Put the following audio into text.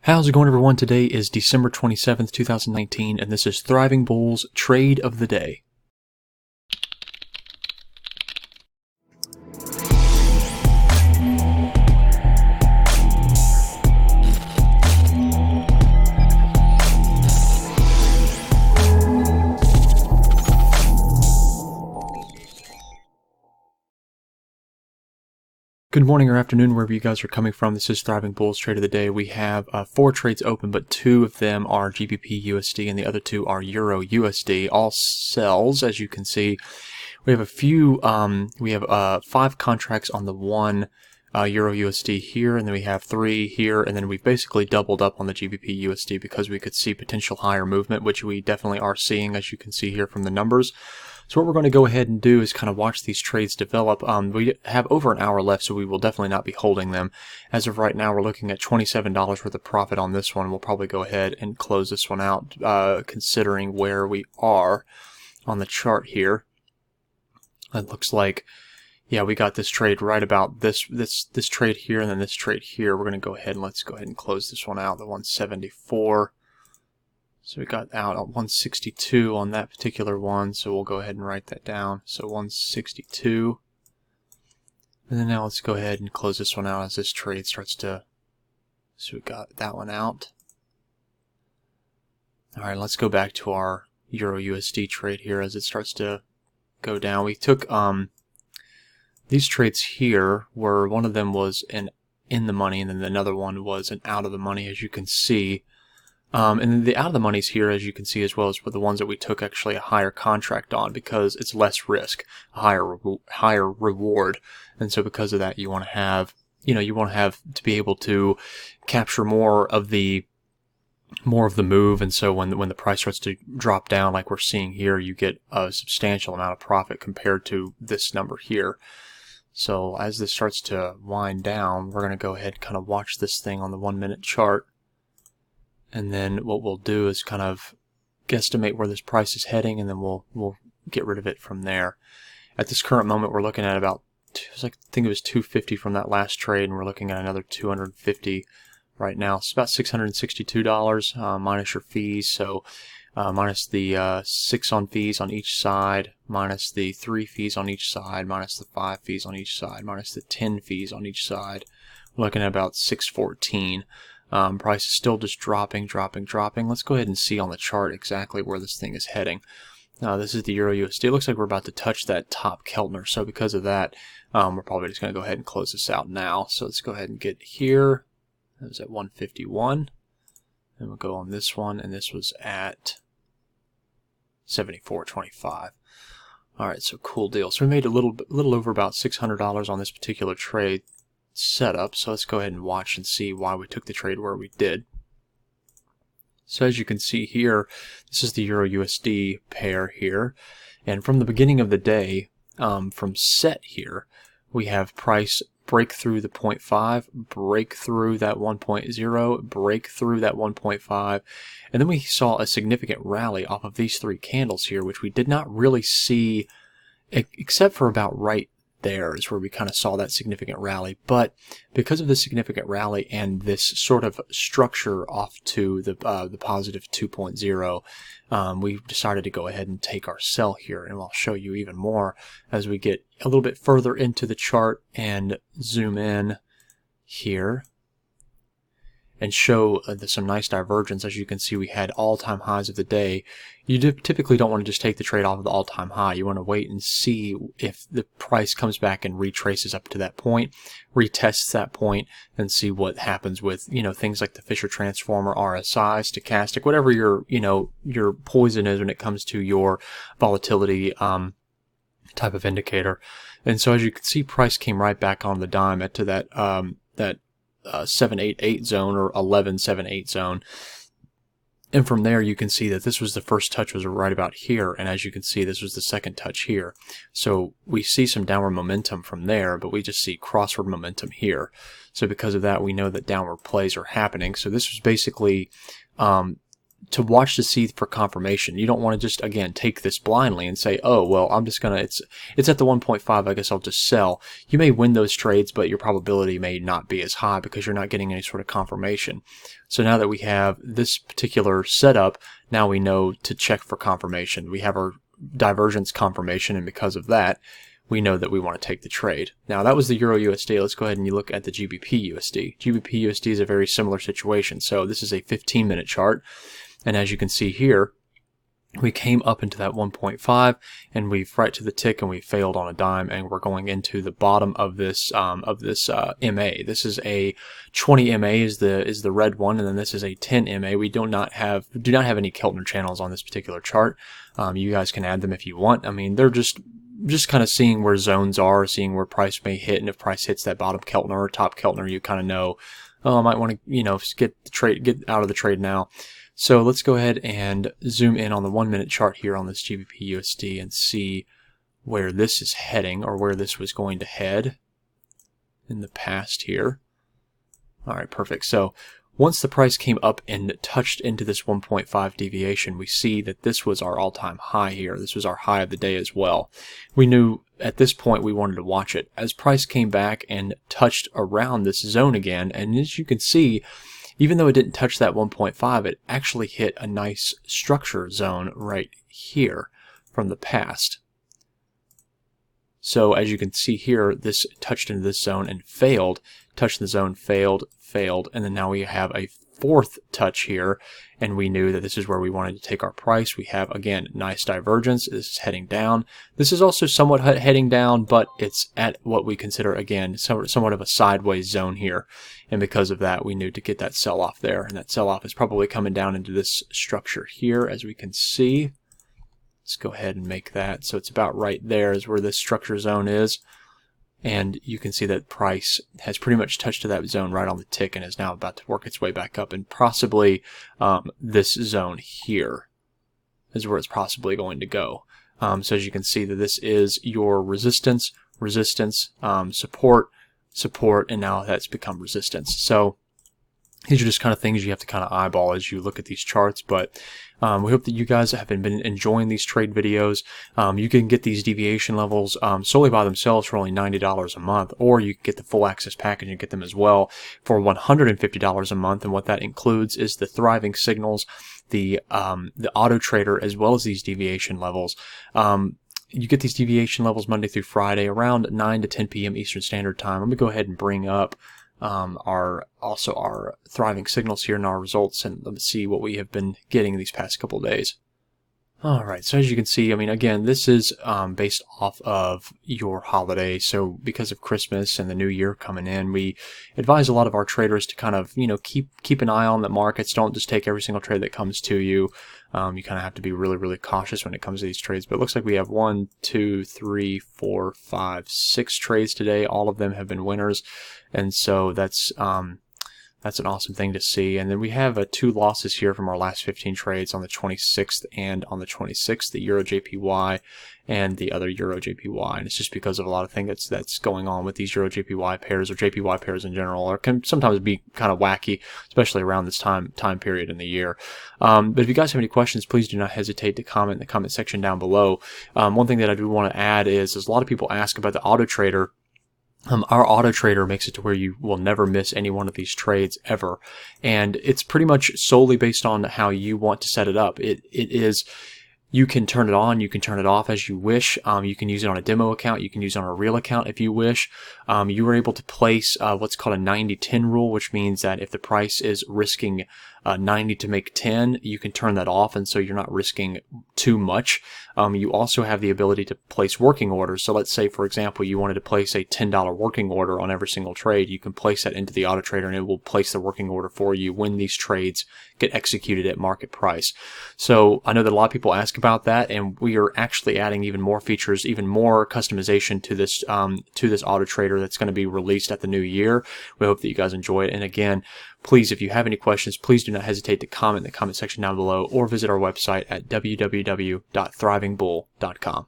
How's it going, everyone? Today is December 27th, 2019, and this is Thriving Bulls Trade of the Day. Good morning or afternoon, wherever you guys are coming from. This is Thriving Bulls Trade of the Day. We have 4 trades open, but 2 of them are GBP USD and the other 2 are Euro USD. All sells, as you can see. We have a few, we have 5 contracts on the one Euro USD here, and then we have 3 here, and then we've basically doubled up on the GBP USD because we could see potential higher movement, which we definitely are seeing, as you can see here from the numbers. So what we're going to go ahead and do is kind of watch these trades develop. We have over an hour left, so we will definitely not be holding them. As of right now, we're looking at $27 worth of profit on this one. We'll probably go ahead and close this one out, considering where we are on the chart here. It looks like, yeah, we got this trade right about this trade here, and then this trade here. We're going to go ahead and let's go ahead and close this one out, the 174. So we got out at 162 on that particular one, so we'll go ahead and write that down. So 162. And then now let's go ahead and close this one out as this trade starts to... So we got that one out. Alright, let's go back to our Euro USD trade here as it starts to go down. We took these trades here, where one of them was in the money, and then another one was an out of the money, as you can see. And then the out of the monies here, as you can see, as well as the ones that we took actually a higher contract on because it's less risk, a higher reward. And so because of that, you want to have, you want to have to be able to capture more of the move. And so when the price starts to drop down, like we're seeing here, you get a substantial amount of profit compared to this number here. So as this starts to wind down, we're going to go ahead and kind of watch this thing on the 1-minute chart. And then what we'll do is kind of guesstimate where this price is heading, and then we'll get rid of it from there. At this current moment, we're looking at about, I think it was 250 from that last trade, and we're looking at another 250 right now. It's about $662 minus your fees, so minus the 6 on fees on each side, minus the 3 fees on each side, minus the 5 fees on each side, minus the 10 fees on each side. We're looking at about 614. Price is still just dropping. Let's go ahead and see on the chart exactly where this thing is heading. This is the Euro USD. It looks like we're about to touch that top Keltner, so because of that, we're probably just going to go ahead and close this out now. So let's go ahead and get here. That was at 151. And we'll go on this one, and this was at 74.25. Alright, so cool deal. So we made a little over about $600 on this particular trade setup, so let's go ahead and watch and see why we took the trade where we did. So as you can see here, this is the Euro USD pair here, and from the beginning of the day, from set here, we have price break through the 0.5, break through that 1.0, break through that 1.5, and then we saw a significant rally off of these 3 candles here, which we did not really see except for about right there is where we kind of saw that significant rally. But because of the significant rally and this sort of structure off to the positive 2.0, we decided to go ahead and take our sell here, and I'll show you even more as we get a little bit further into the chart and zoom in here and show some nice divergence. As you can see, we had all-time highs of the day. You typically don't want to just take the trade off of the all-time high. You want to wait and see if the price comes back and retraces up to that point, retests that point, and see what happens with, things like the Fisher Transformer, RSI, stochastic, whatever your poison is when it comes to your volatility type of indicator. And so as you can see, price came right back on the dime to that 788 zone, or 1178 zone, and from there you can see that this was the first touch, was right about here, and as you can see, this was the second touch here. So we see some downward momentum from there, but we just see crossward momentum here. So because of that, we know that downward plays are happening. So this was basically to watch to see for confirmation. You don't want to just, again, take this blindly and say, oh, well, I'm just going to, it's at the 1.5, I guess I'll just sell. You may win those trades, but your probability may not be as high because you're not getting any sort of confirmation. So now that we have this particular setup, now we know to check for confirmation. We have our divergence confirmation, and because of that, we know that we want to take the trade. Now that was the Euro USD. Let's go ahead and you look at the GBP USD. GBP USD is a very similar situation. So this is a 15-minute chart. And as you can see here, we came up into that 1.5 and we've right to the tick and we failed on a dime, and we're going into the bottom of this MA. This is a 20 MA is the red one, and then this is a 10 MA. We do not have any Keltner channels on this particular chart. You guys can add them if you want. I mean, they're just kind of seeing where zones are, seeing where price may hit, and if price hits that bottom Keltner or top Keltner, you kind of know, oh, I might want to, get out of the trade now. So let's go ahead and zoom in on the 1-minute chart here on this GBP USD and see where this is heading, or where this was going to head in the past here. All right, perfect. So once the price came up and touched into this 1.5 deviation, we see that this was our all-time high here. This was our high of the day as well. We knew at this point we wanted to watch it. As price came back and touched around this zone again, and as you can see, even though it didn't touch that 1.5, it actually hit a nice structure zone right here from the past. So as you can see here, this touched into this zone and failed, touched the zone, failed, and then now we have a fourth touch here, and we knew that this is where we wanted to take our price. We have, again, nice divergence. This is heading down. This is also somewhat heading down, but it's at what we consider, again, somewhat of a sideways zone here, and because of that, we knew to get that sell-off there, and that sell-off is probably coming down into this structure here, as we can see. Let's go ahead and make that so it's about right there is where this structure zone is. And you can see that price has pretty much touched to that zone right on the tick and is now about to work its way back up. And possibly this zone here is where it's possibly going to go. So as you can see that this is your resistance, support, and now that's become resistance. So these are just kind of things you have to kind of eyeball as you look at these charts, but we hope that you guys have been enjoying these trade videos. You can get these deviation levels solely by themselves for only $90 a month, or you can get the full access package and get them as well for $150 a month. And what that includes is the thriving signals, the auto trader, as well as these deviation levels. You get these deviation levels Monday through Friday around 9 to 10 p.m. Eastern Standard Time. Let me go ahead and bring up our thriving signals here and our results, and let's see what we have been getting these past couple of days. Alright, so as you can see, I mean, again, this is based off of your holiday. So because of Christmas and the New Year coming in, we advise a lot of our traders to kind of, keep an eye on the markets. Don't just take every single trade that comes to you. You kind of have to be really, really cautious when it comes to these trades. But it looks like we have 1, 2, 3, 4, 5, 6 trades today. All of them have been winners. And so that's an awesome thing to see. And then we have 2 losses here from our last 15 trades on the 26th and on the 26th, the Euro JPY and the other Euro JPY. And it's just because of a lot of things that's going on with these Euro JPY pairs, or JPY pairs in general, or can sometimes be kind of wacky, especially around this time period in the year. But if you guys have any questions, please do not hesitate to comment in the comment section down below. One thing that I do want to add is a lot of people ask about the auto trader. Our auto trader makes it to where you will never miss any one of these trades ever, and it's pretty much solely based on how you want to set it up. It is, you can turn it on, you can turn it off as you wish. You can use it on a demo account, you can use it on a real account if you wish. You are able to place what's called a 90-10 rule, which means that if the price is risking 90 to make 10, you can turn that off, and so you're not risking too much. You also have the ability to place working orders. So let's say, for example, you wanted to place a $10 working order on every single trade. You can place that into the auto trader, and it will place the working order for you when these trades get executed at market price. So I know that a lot of people ask about that, and we are actually adding even more features, even more customization to this auto trader that's going to be released at the new year. We hope that you guys enjoy it. And again, please, if you have any questions, please do not hesitate to comment in the comment section down below, or visit our website at www.thrivingbull.com.